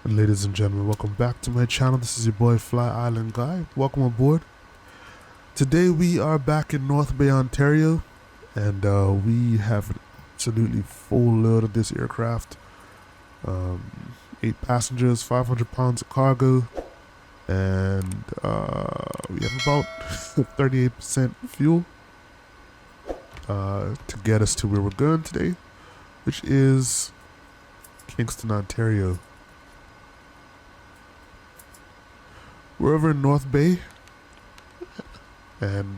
Ladies and gentlemen, welcome back to my channel. This is your boy FlyIsland Guy. Welcome aboard. Today we are back in North Bay, Ontario, and we have an absolutely full load of this aircraft. 8 passengers, 500 pounds of cargo, and we have about 38% fuel to get us to where we're going today, which is Kingston, Ontario. We're over in North Bay, and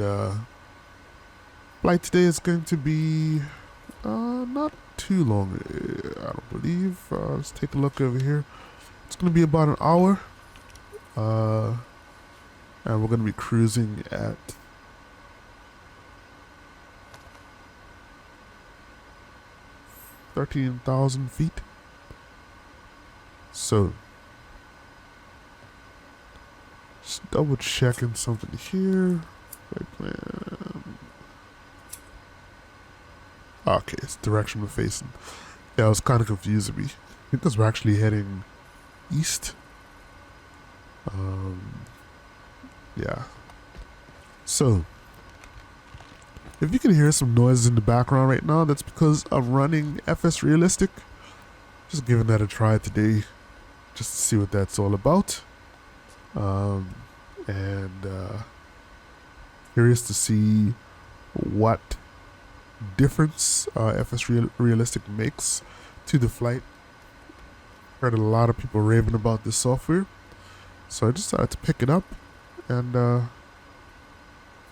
flight today is going to be not too long, I don't believe. Let's take a look over here. It's going to be about an hour, and we're going to be cruising at 13,000 feet. So, just double checking something here. Flight plan. Okay, it's direction we're facing. Yeah, it was kind of confusing me because we're actually heading east. Yeah. So, if you can hear some noises in the background right now, that's because I'm running FSRealistic. Just giving that a try today, just to see what that's all about. Curious to see what difference FSRealistic makes to the flight. Heard a lot of people raving about this software, so I just decided to pick it up and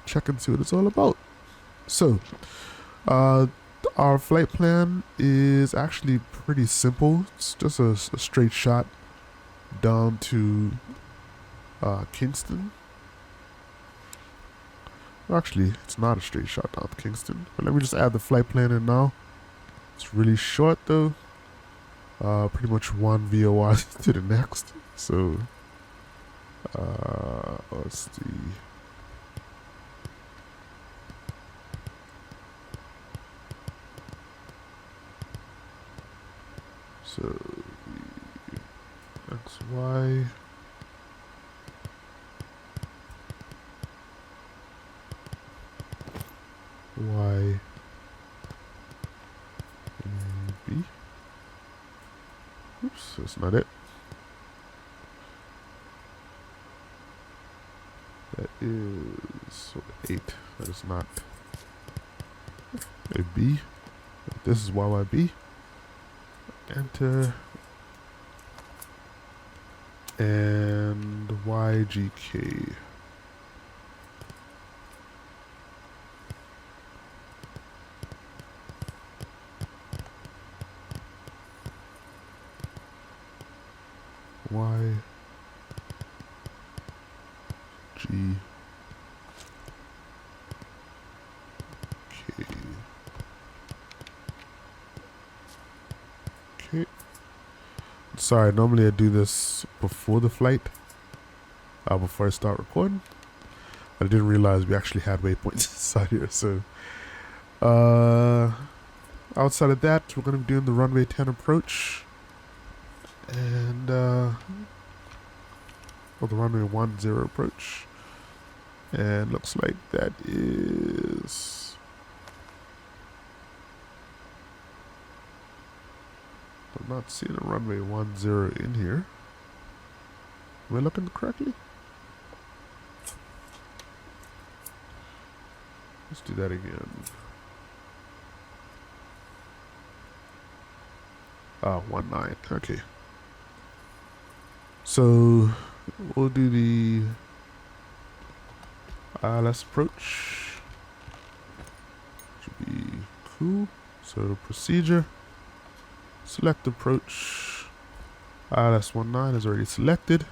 check and see what it's all about. So, our flight plan is actually pretty simple. It's just a straight shot down to Kingston. Well, actually, it's not a straight shot down to Kingston. But let me just add the flight plan in now. It's really short though. Pretty much one VOR to the next. So, let's see. So, XY. Y B. Oops, that's not it. That is 8. That is not a B. This is YYB. Enter. And YGK. Y G K. Okay. Sorry, normally I do this before the flight, before I start recording. I didn't realize we actually had waypoints inside here. So, outside of that, we're going to be doing the runway 10 approach. And, the runway 10 approach. And looks like that is... I'm not seeing a runway 10 in here. Am I looking correctly? Let's do that again. 19. Okay. So we'll do the ILS approach. Should be cool. So procedure. Select approach. ILS 19 is already selected.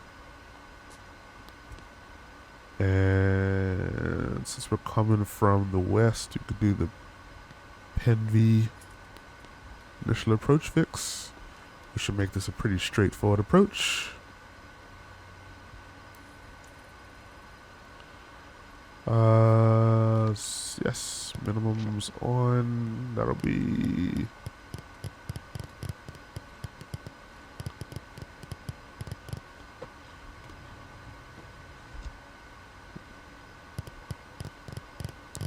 And since we're coming from the west, you could do the PenV initial approach fix. We should make this a pretty straightforward approach. Yes, minimums on. That'll be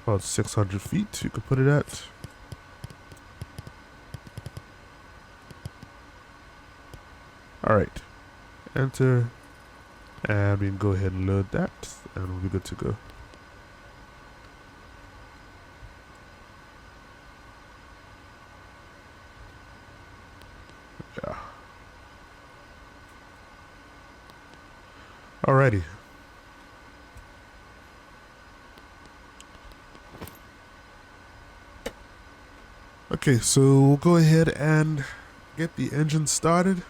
about 600 feet you could put it at. Alright, enter, and we can go ahead and load that, and we'll be good to go. Yeah. Alrighty. Okay, so we'll go ahead and get the engine started.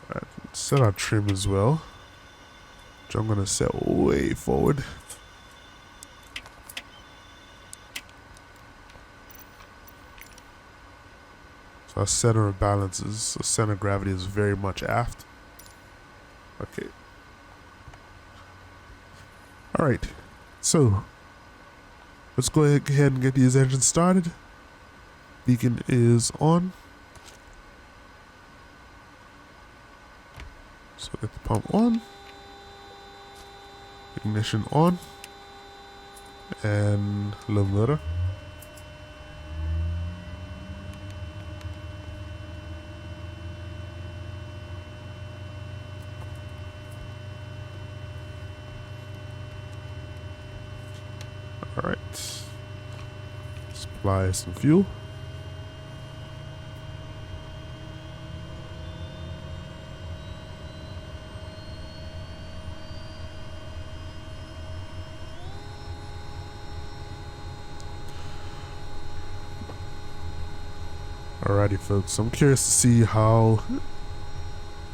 Alright, set our trim as well, which I'm gonna set way forward. So our center of balance is, center of gravity is very much aft. Okay. Alright, so let's go ahead and get these engines started. Beacon is on. So get the pump on. Ignition on. And low motor. Alright, supply some fuel. Alrighty folks, I'm curious to see how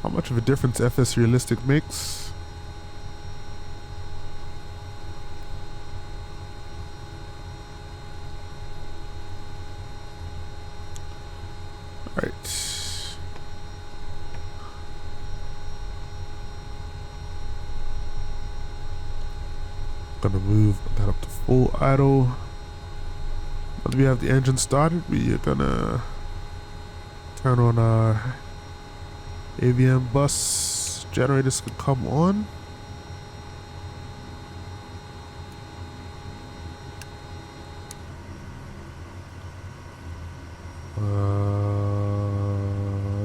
much of a difference FSRealistic makes. Alright. Gonna move that up to full idle. Once we have the engine started, we are gonna turn on our AVM bus. Generators can come on.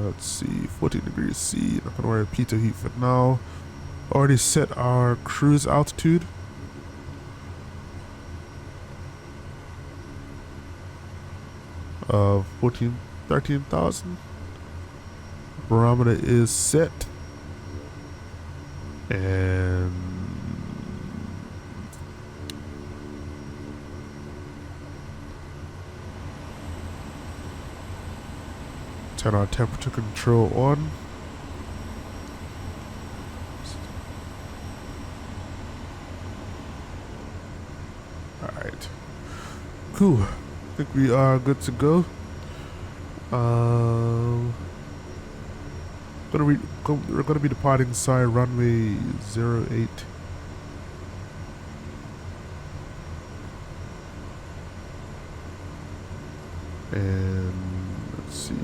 Let's see, 14 degrees C. Not gonna worry about pitot heat for now. Already set our cruise altitude. Of 13,000. Barometer is set. And turn our temperature control on. Alright. Cool. I think we are good to go. We're gonna be departing side runway 08. And let's see.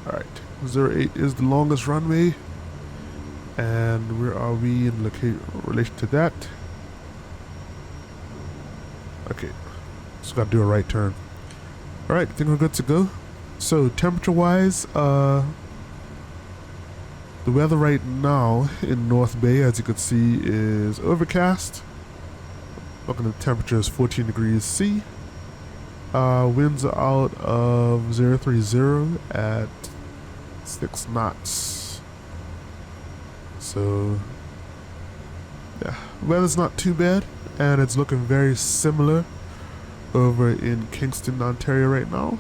Alright, 08 is the longest runway. And where are we in relation to that? Okay, just gotta do a right turn. Alright, I think we're good to go. So temperature wise, the weather right now in North Bay, as you can see, is overcast. Looking at the temperature is 14 degrees C. Winds are out of 030 at 6 knots. So yeah, weather's not too bad, and it's looking very similar over in Kingston, Ontario right now.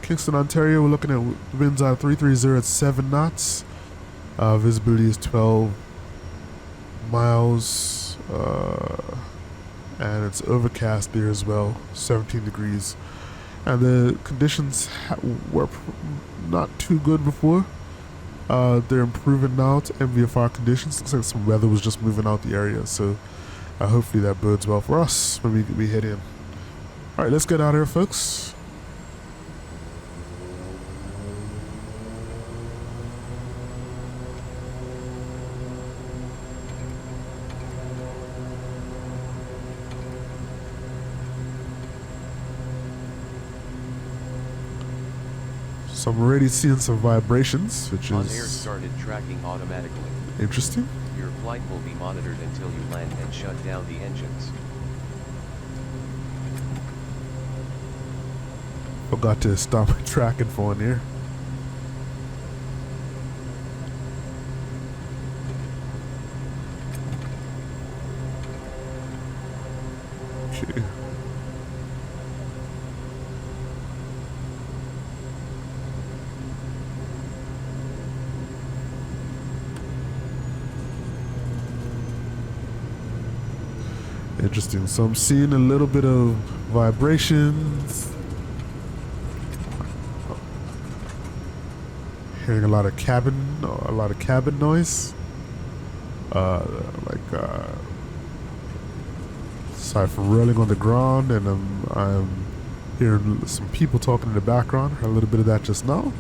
Kingston, Ontario, we're looking at winds out of 330 at 7 knots. Visibility is 12 miles, and it's overcast there as well, 17 degrees. And the conditions were not too good before. They're improving now to MVFR conditions. Looks like some weather was just moving out the area, so hopefully that bodes well for us when we head in. All right, let's get out of here, folks. So I'm already seeing some vibrations, which On is air started tracking automatically. interesting. Your flight will be monitored until you land and shut down the engines. Forgot to stop my tracking for on air. Okay. Interesting. So I'm seeing a little bit of vibrations. Hearing a lot of cabin noise. Aside from rolling on the ground, and I'm hearing some people talking in the background. Heard a little bit of that just now.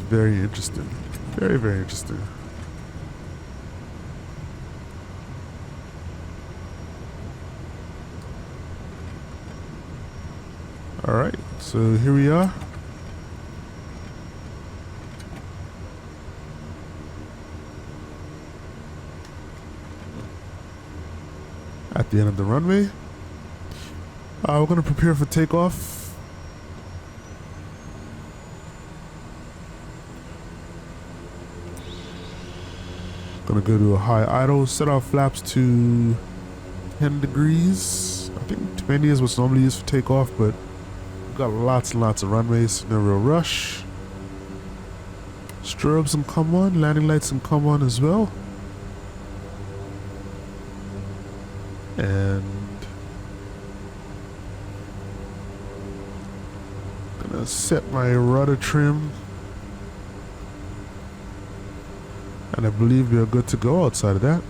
Very interesting. Very, very interesting. Alright, so here we are. At the end of the runway. We're going to prepare for takeoff. Gonna go to a high idle, set our flaps to 10 degrees. I think 20 is what's normally used for takeoff, but we've got lots and lots of runways, no real rush. Strobes can come on, landing lights can come on as well. And gonna set my rudder trim. And I believe we are good to go outside of that.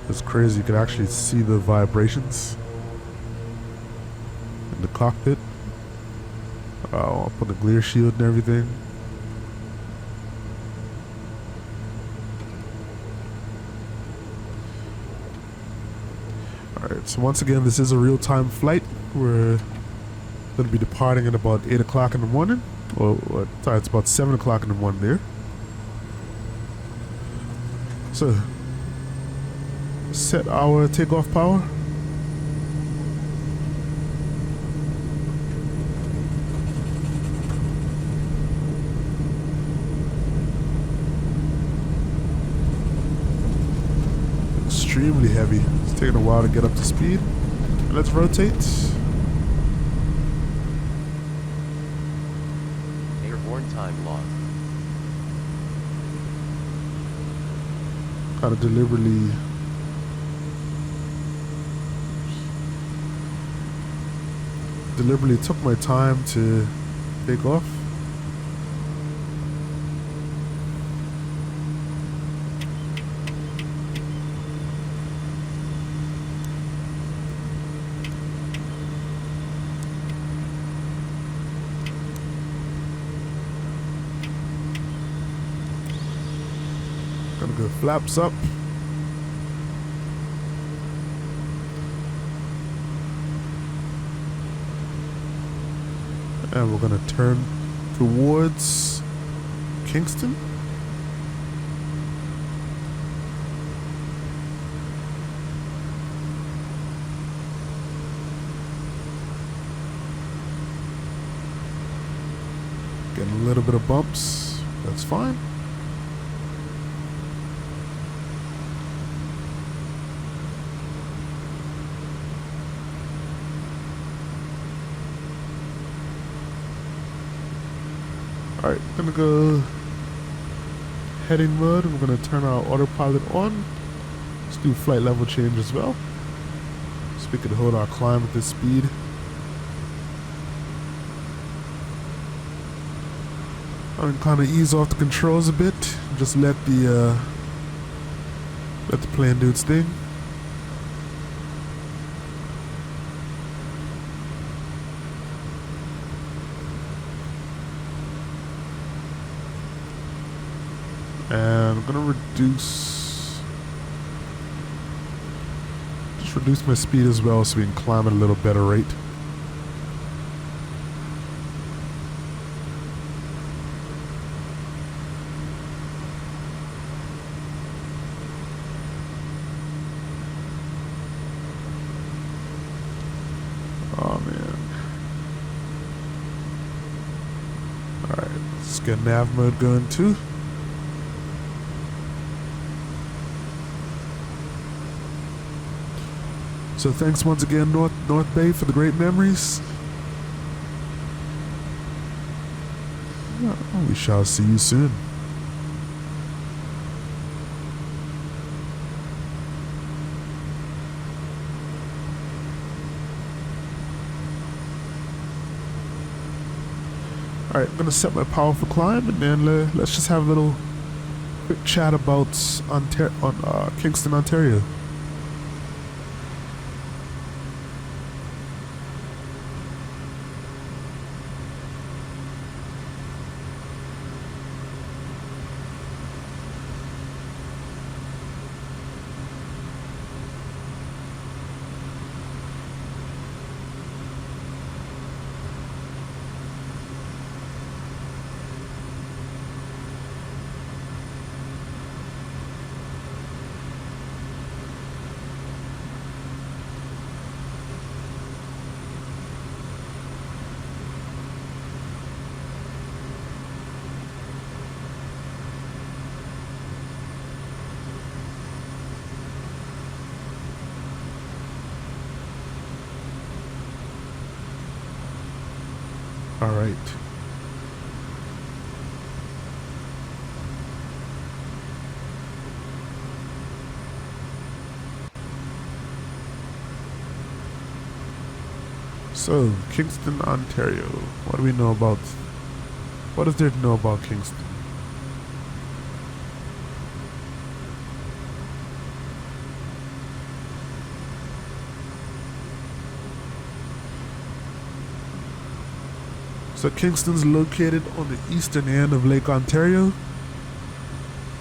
It's crazy, you can actually see the vibrations in the cockpit. I'll put a glare shield and everything. Alright, so once again, this is a real-time flight. We're going to be departing at about 8 o'clock in the morning. Sorry, it's about 7 o'clock in the morning there. So, set our takeoff power. Extremely heavy. It's taking a while to get up to speed. Let's rotate. Airborne time log. Kind of deliberately took my time to take off. Gonna go flaps up. And we're gonna turn towards Kingston. Getting a little bit of bumps. That's fine. Alright, gonna go heading mode. I'm gonna turn our autopilot on. Let's do flight level change as well, so we can hold our climb at this speed. I'm gonna kind of ease off the controls a bit. Just let the plane do its thing. And I'm gonna reduce my speed as well so we can climb at a little better rate. Oh man. Alright, let's get nav mode going too. So thanks once again, North Bay, for the great memories. We shall see you soon. Alright, I'm gonna set my power for climb, and then let's just have a little quick chat about Kingston, Ontario. All right. So, Kingston, Ontario. What do we know about? What is there to know about Kingston? So Kingston's located on the eastern end of Lake Ontario,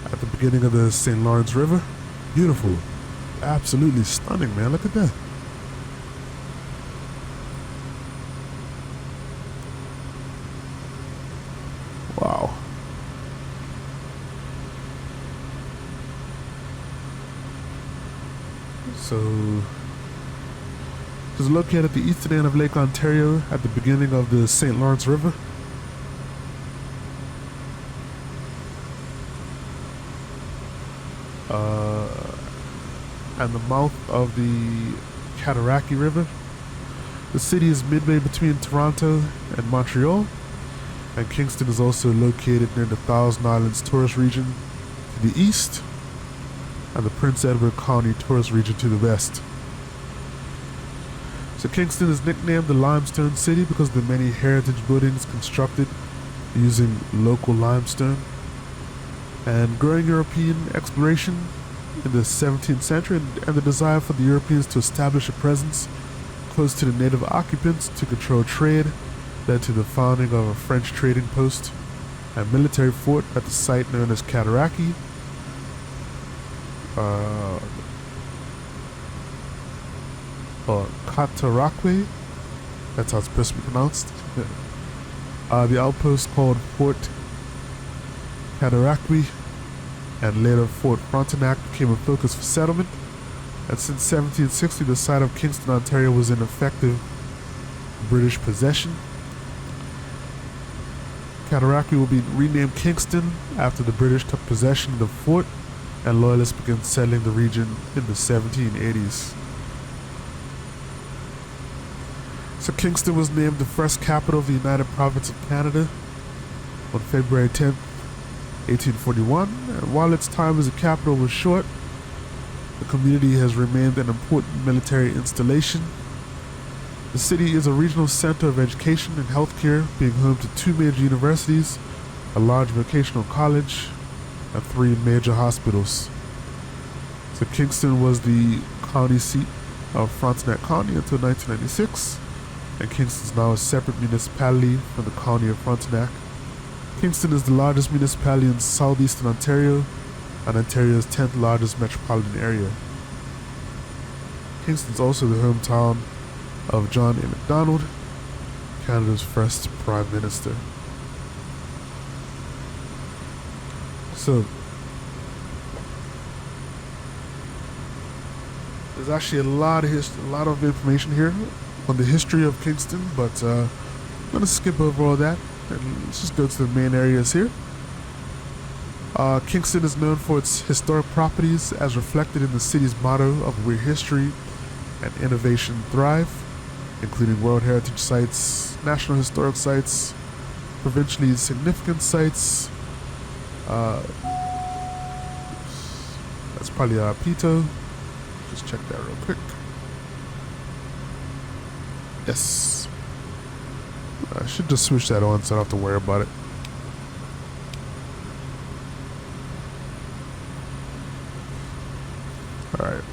at the beginning of the St. Lawrence River. Beautiful. Absolutely stunning, man. Look at that. Wow. So it's located at the eastern end of Lake Ontario at the beginning of the St. Lawrence River. And the mouth of the Kodiak River. The city is midway between Toronto and Montreal, and Kingston is also located near the Thousand Islands tourist region to the east and the Prince Edward County tourist region to the west. So Kingston is nicknamed the Limestone City because of the many heritage buildings constructed using local limestone. And growing European exploration in the 17th century and the desire for the Europeans to establish a presence close to the native occupants to control trade led to the founding of a French trading post and military fort at the site known as Kodiak. Or Katorakwe, that's how it's supposed to be pronounced. The outpost called Fort Kodiak and later Fort Frontenac became a focus for settlement, and since 1760 the site of Kingston, Ontario was in effective British possession. Cataraqui will be renamed Kingston after the British took possession of the fort and loyalists began settling the region in the 1780s. So Kingston was named the first capital of the United Province of Canada on February 10th, 1841, and while its time as a capital was short, the community has remained an important military installation. The city is a regional center of education and healthcare, being home to 2 major universities, a large vocational college, and 3 major hospitals. So Kingston was the county seat of Frontenac County until 1996, and Kingston is now a separate municipality from the county of Frontenac. Kingston is the largest municipality in southeastern Ontario and Ontario's 10th largest metropolitan area. Kingston is also the hometown of John A. Macdonald, Canada's first Prime Minister. So, there's actually a lot of information here on the history of Kingston, but I'm going to skip over all that and let's just go to the main areas here. Kingston is known for its historic properties as reflected in the city's motto of where history and innovation thrive, including World Heritage Sites, National Historic Sites, provincially significant sites. That's probably Pito. Just check that real quick. Yes. I should just switch that on so I don't have to worry about it. Alright.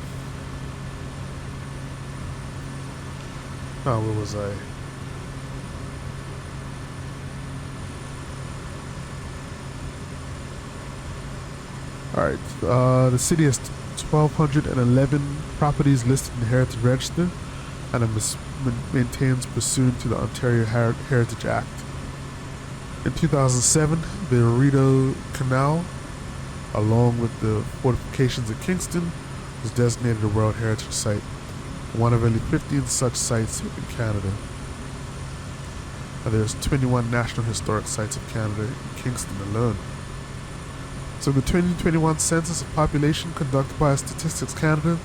Oh, where was I? Alright, the city has 1,211 properties listed in the Heritage Register and it maintains pursuant to the Ontario Heritage Act. In 2007, the Rideau Canal, along with the fortifications at Kingston, was designated a World Heritage Site, one of only 15 such sites in Canada. There's 21 National Historic Sites of Canada in Kingston alone. So the 2021 Census of Population conducted by Statistics Canada,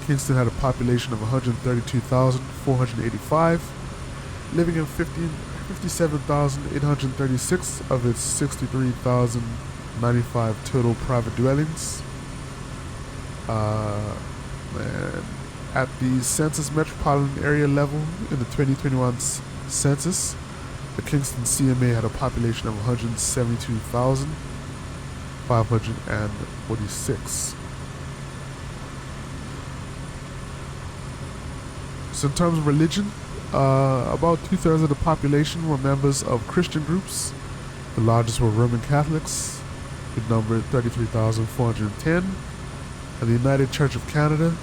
Kingston had a population of 132,485, living in 57,836 of its 63,095 total private dwellings. And at the census metropolitan area level in the 2021 census, the Kingston CMA had a population of 172,546. So in terms of religion, about 2/3 of the population were members of Christian groups. The largest were Roman Catholics, who numbered 33,410, and the United Church of Canada,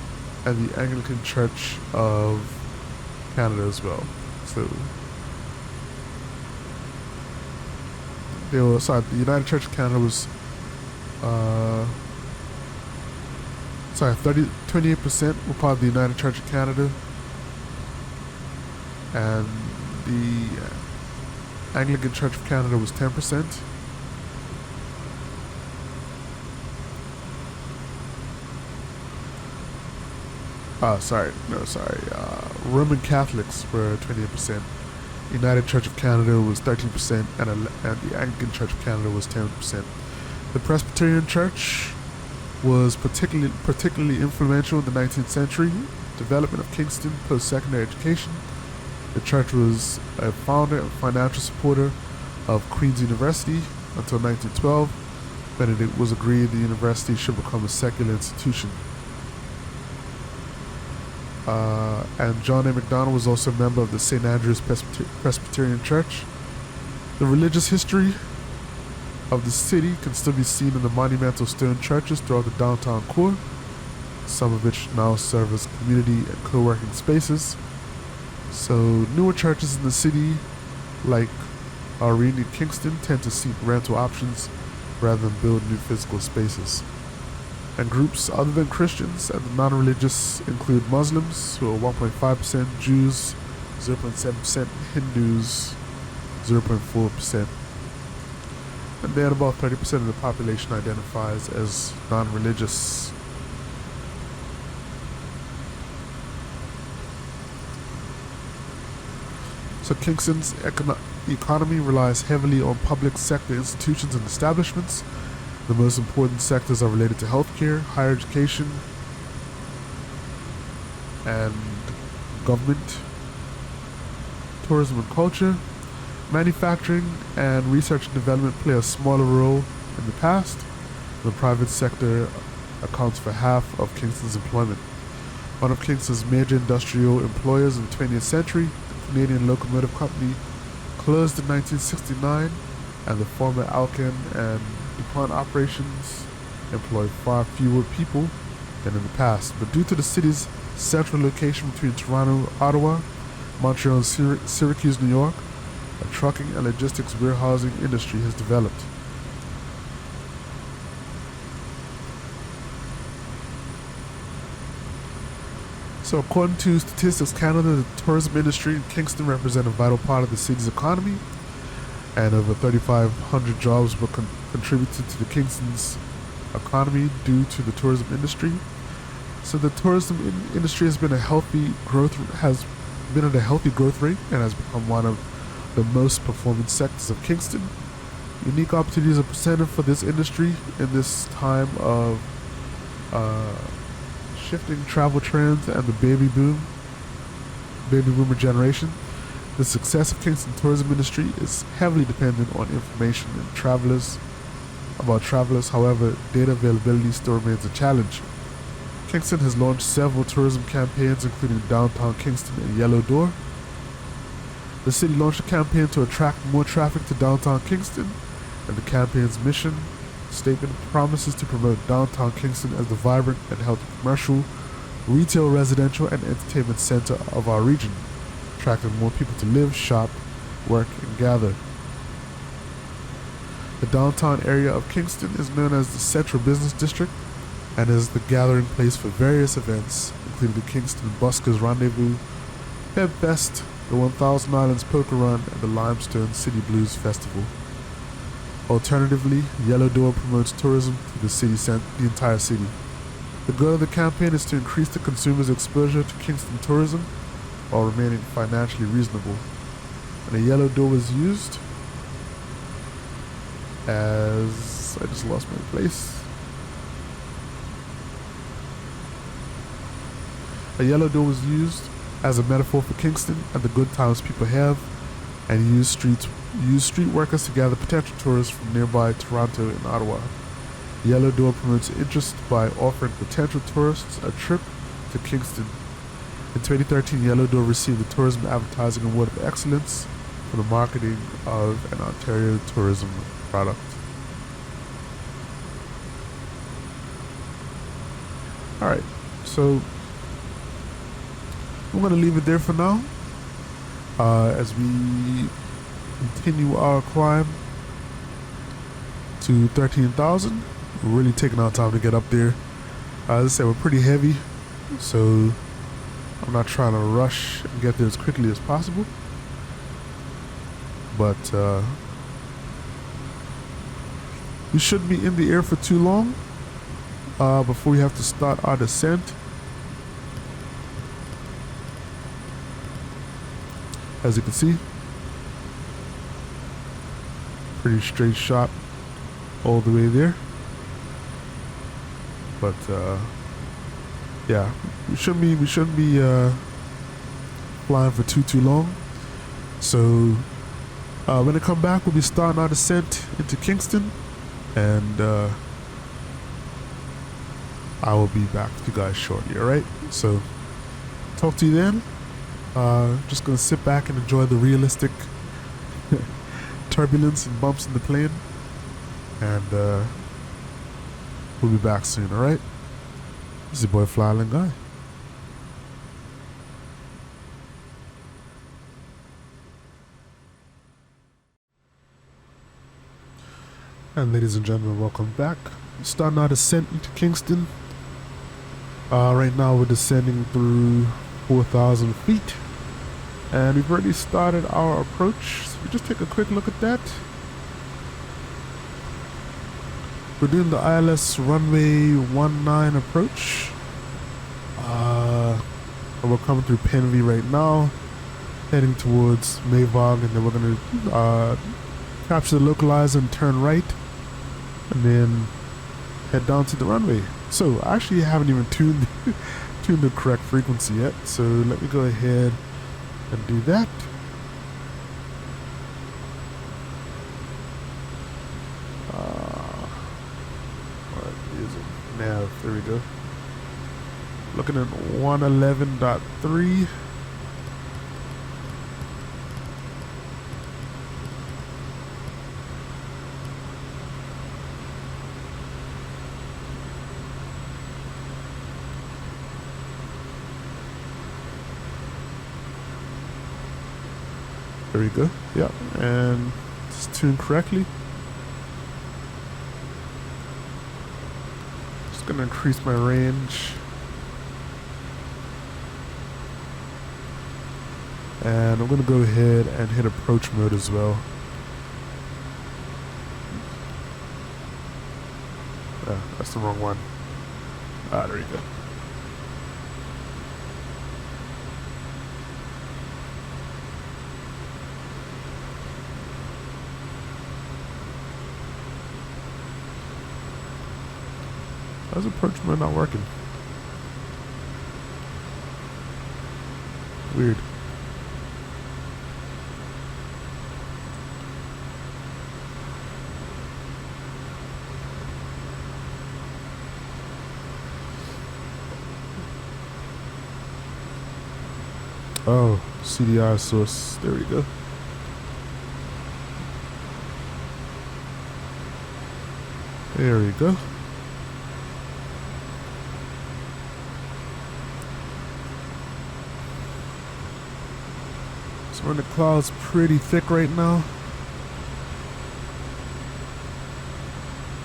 and the Anglican Church of Canada as well. So the United Church of Canada was 28% were part of the United Church of Canada, and the Anglican Church of Canada was 10%. Roman Catholics were 28%. United Church of Canada was 13%, and the Anglican Church of Canada was 10%. The Presbyterian Church was particularly influential in the 19th century development of Kingston post-secondary education. The church was a founder and financial supporter of Queen's University until 1912, when it was agreed the university should become a secular institution. And John A. Macdonald was also a member of the St. Andrew's Presbyterian Church. The religious history of the city can still be seen in the monumental stone churches throughout the downtown core, some of which now serve as community and co-working spaces. So newer churches in the city, like Irene and Kingston, tend to seek rental options rather than build new physical spaces. And groups other than Christians and the non-religious include Muslims, who are 1.5%, Jews 0.7%, Hindus 0.4%, and then about 30% of the population identifies as non-religious. So Kingston's economy relies heavily on public sector institutions and establishments. The most important sectors are related to healthcare, higher education, and government, tourism and culture. Manufacturing and research and development play a smaller role in the past. The private sector accounts for half of Kingston's employment. One of Kingston's major industrial employers in the 20th century, the Canadian Locomotive Company, closed in 1969, and the former Alcan and DuPont operations employ far fewer people than in the past. But due to the city's central location between Toronto, Ottawa, Montreal, and Syracuse, New York, a trucking and logistics warehousing industry has developed. So according to Statistics Canada, the tourism industry in Kingston represents a vital part of the city's economy, and over 3,500 jobs were contributed to the Kingston's economy due to the tourism industry. So the tourism industry has been at a healthy growth rate and has become one of the most performing sectors of Kingston. Unique opportunities are presented for this industry in this time of shifting travel trends and the baby boomer generation. The success of Kingston tourism industry is heavily dependent on information about travelers. However, data availability still remains a challenge. Kingston has launched several tourism campaigns, including Downtown Kingston and Yellow Door. The city launched a campaign to attract more traffic to downtown Kingston, and the campaign's mission statement promises to promote downtown Kingston as the vibrant and healthy commercial, retail, residential, and entertainment center of our region, attracting more people to live, shop, work, and gather. The downtown area of Kingston is known as the Central Business District and is the gathering place for various events, including the Kingston Buskers Rendezvous, Peb Fest, the 1000 Islands Poker Run, and the Limestone City Blues Festival. Alternatively, Yellow Door promotes tourism to the entire city. The goal of the campaign is to increase the consumer's exposure to Kingston tourism while remaining financially reasonable. And a Yellow Door was used as... I just lost my place. A Yellow Door was used as a metaphor for Kingston and the good times people have, and use street workers to gather potential tourists from nearby Toronto and Ottawa. Yellow Door promotes interest by offering potential tourists a trip to Kingston. In 2013, Yellow Door received the Tourism Advertising Award of Excellence for the marketing of an Ontario tourism product. Alright, so I'm going to leave it there for now as we continue our climb to 13,000. We're really taking our time to get up there. As I said, we're pretty heavy, so I'm not trying to rush and get there as quickly as possible. But we shouldn't be in the air for too long before we have to start our descent. As you can see, pretty straight shot all the way there. But yeah, we shouldn't be flying for too long. So when I come back, we'll be starting our descent into Kingston, and I will be back with you guys shortly. All right, so talk to you then. Just gonna sit back and enjoy the realistic turbulence and bumps in the plane, and we'll be back soon. All right, this is your boy FlyIsland Guy. And ladies and gentlemen, welcome back. Starting our descent into Kingston. Right now we're descending through 4,000 feet, and we've already started our approach. So we just take a quick look at that. We're doing the ILS runway 19 approach. We're coming through Penvy right now, heading towards Mavog, and then we're going to capture the localizer and turn right, and then head down to the runway. So I actually haven't even tuned the correct frequency yet, so let me go ahead and do that. What is it? Nav, there we go. Looking at 111.3. There we go. Yep, and it's tuned correctly. Just gonna increase my range. And I'm gonna go ahead and hit approach mode as well. Ah, that's the wrong one. Ah, there you go. How's approach mode not working? Weird. Oh, CDI source. There we go. There we go. So we're in the clouds pretty thick right now.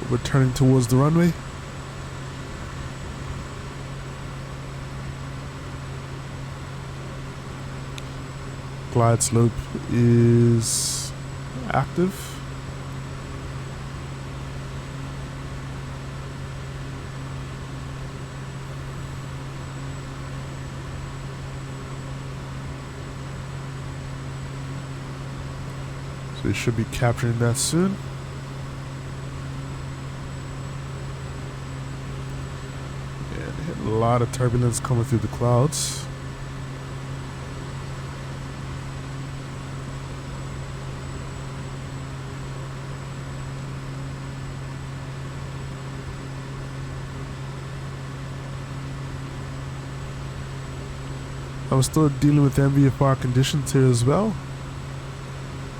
We're turning towards the runway. Glide slope is active. So we should be capturing that soon. And hit a lot of turbulence coming through the clouds. I'm still dealing with MVFR conditions here as well.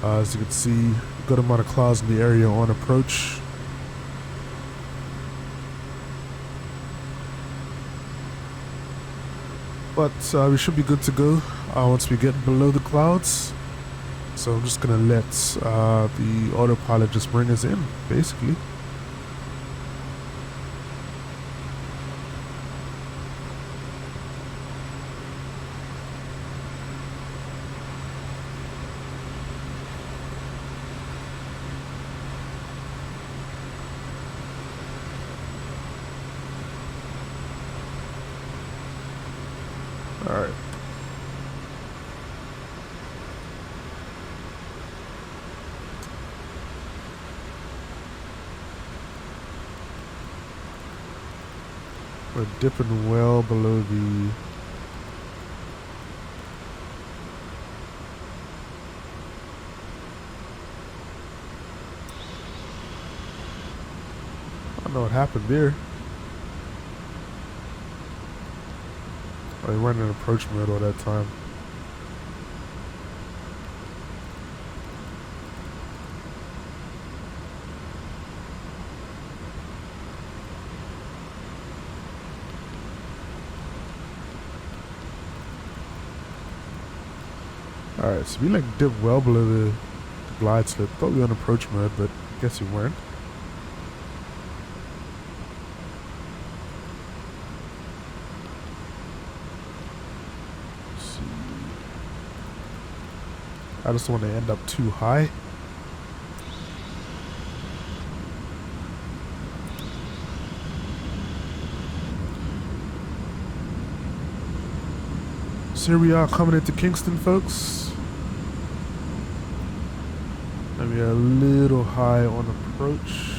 As you can see, a good amount of clouds in the area on approach. But we should be good to go once we get below the clouds. So I'm just gonna let the autopilot just bring us in, basically. Alright. We're dipping well below the I don't know what happened there. I went in approach mode all that time. Alright, so we like dipped well below the glide slope. Thought we were in approach mode, but I guess we weren't. I just don't want to end up too high. here we are coming into Kingston, folks. And we are a little high on approach.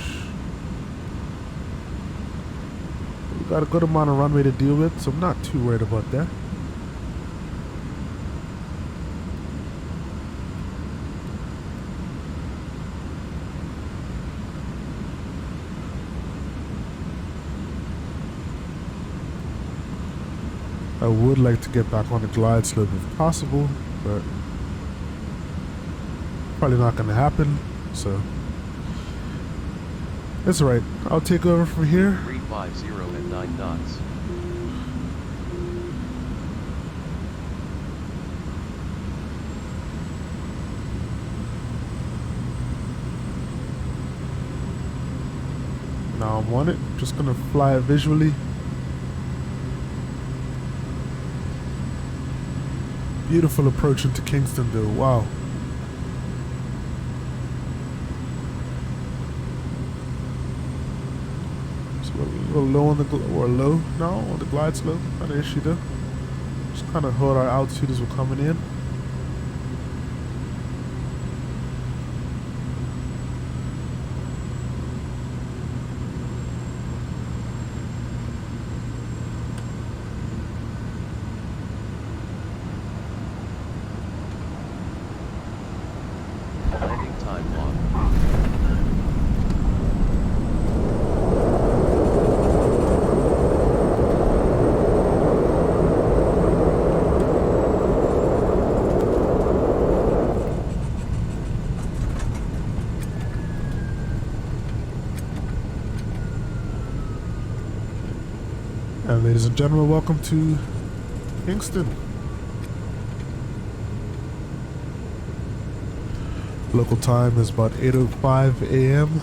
We got a good amount of runway to deal with, so I'm not too worried about that. I would like to get back on the glide slope if possible, but probably not going to happen, so it's alright. I'll take over from here. 350 at 9 knots. Now I'm on it, just going to fly it visually. Beautiful approach into Kingston though, wow. So we're a little low on the, or low now on the glide slope, not an issue though. Just kind of hold our altitude as we're coming in. Landing time log. And ladies and gentlemen, welcome to Kingston. Local time is about 8:05 a.m.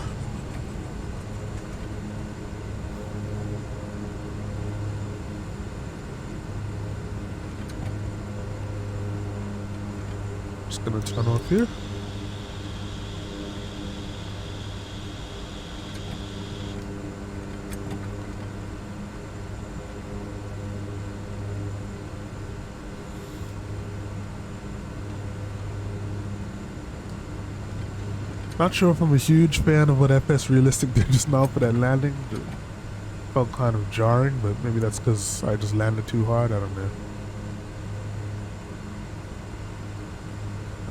Just gonna turn off here. Not sure if I'm a huge fan of what FSRealistic did just now for that landing. It felt kind of jarring, but maybe that's because I just landed too hard. I don't know.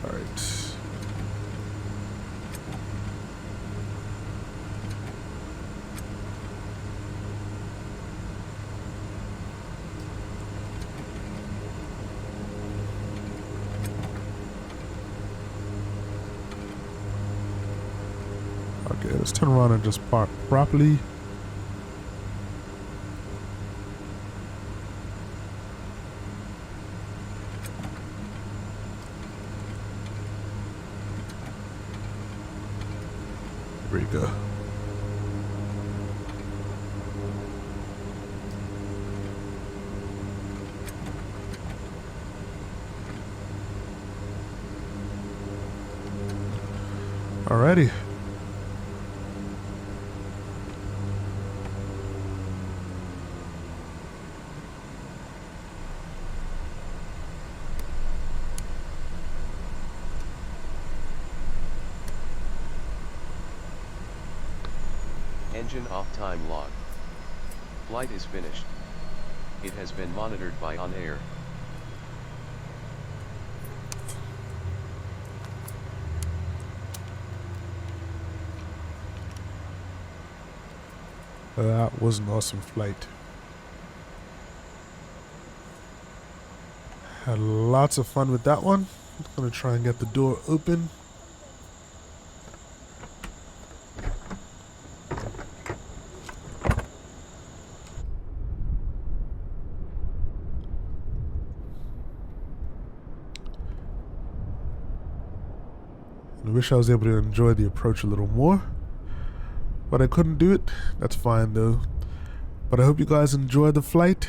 Alright. Okay, let's turn around and just park properly. There we go. Alrighty. Engine off time log. Flight is finished. It has been monitored by on air. That was an awesome flight. Had lots of fun with that one. I'm gonna try and get the door open. I wish I was able to enjoy the approach a little more, but I couldn't do it. That's fine though. But I hope you guys enjoyed the flight,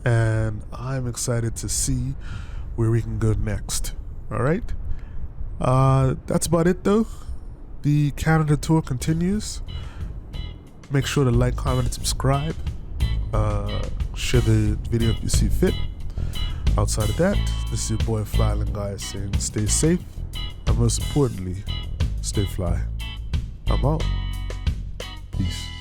and I'm excited to see where we can go next. Alright? That's about it though. The Canada tour continues. Make sure to like, comment, and subscribe. Share the video if you see fit. Outside of that, this is your boy FlyIsland guy saying stay safe, and most importantly, stay fly. I'm out. Peace.